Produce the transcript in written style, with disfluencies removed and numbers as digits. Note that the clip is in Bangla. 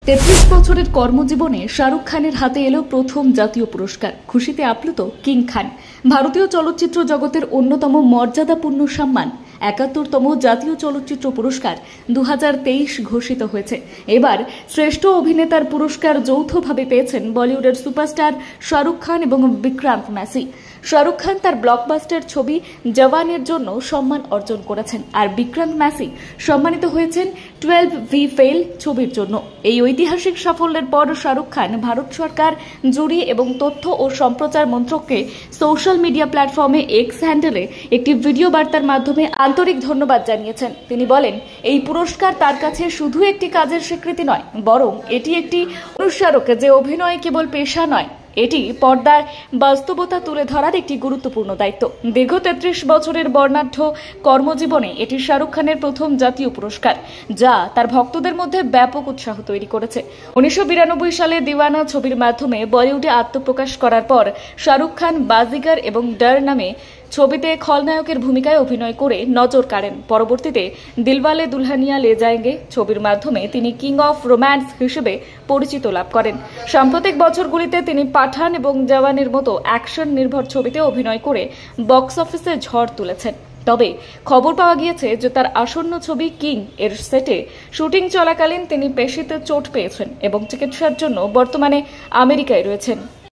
33 বছরের কর্মজীবনে শাহরুখ খানের হাতে এলো প্রথম জাতীয় পুরস্কার। খুশিতে আপ্লুত কিং খান। ভারতীয় চলচ্চিত্র জগতের অন্যতম মর্যাদাপূর্ণ সম্মান ৭১তম জাতীয় চলচ্চিত্র পুরস্কার ২০২৩ ঘোষিত হয়েছে। এবার শ্রেষ্ঠ অভিনেতার পুরস্কার যৌথভাবে পেয়েছেন বলিউডের সুপারস্টার শাহরুখ খান এবং বিক্রান্ত ম্যাসি। শাহরুখ খান তার ব্লকবাস্টার ছবি জওয়ানের জন্য সম্মান অর্জন করেছেন, আর বিক্রান্ত ম্যাসি সম্মানিত হয়েছেন 12 ভি ফেল ছবির জন্য। এই ঐতিহাসিক সাফল্যের পর শাহরুখ খান ভারত সরকার, জুরি এবং তথ্য ও সম্প্রচার মন্ত্রককে সোশ্যাল মিডিয়া প্ল্যাটফর্মে এক্স হ্যান্ডেলে একটি ভিডিও বার্তার মাধ্যমে আন্তরিক ধন্যবাদ জানিয়েছেন। তিনি বলেন, এই পুরস্কার তার কাছে শুধু একটি কাজের স্বীকৃতি নয়, বরং এটি একটি অনুস্মারক যে অভিনয় কেবল পেশা নয়, এটি পর্দার বাস্তবতা তুলে ধরার একটি গুরুত্বপূর্ণ দায়িত্ব। দীর্ঘ 33 বছরের বর্ণাঢ্য কর্মজীবনে এটি শাহরুখ খানের প্রথম জাতীয় পুরস্কার, যা তার ভক্তদের মধ্যে ব্যাপক উৎসাহ তৈরি করেছে। 1992 সালে দিওয়ানা ছবির মাধ্যমে বলিউডে আত্মপ্রকাশ করার পর শাহরুখ খান বাজিগার এবং ডর নামে ছবিতে খলনায়কের ভূমিকায় অভিনয় করে নজর কাড়েন। পরবর্তীতে দিলওয়ালে দুলহানিয়া লে যায়েঙ্গে ছবির মাধ্যমে তিনি কিং অফ রোম্যান্স হিসেবে পরিচিত লাভ করেন। সাম্প্রতিক বছরগুলিতে তিনি পাঠান এবং জওয়ানের মতো অ্যাকশন নির্ভর ছবিতে অভিনয় করে বক্স অফিসে ঝড় তুলেছেন। তবে খবর পাওয়া গিয়েছে যে তার আসন্ন ছবি কিং এর সেটে শুটিং চলাকালীন তিনি পেশিতে চোট পেয়েছেন এবং চিকিৎসার জন্য বর্তমানে আমেরিকায় রয়েছেন।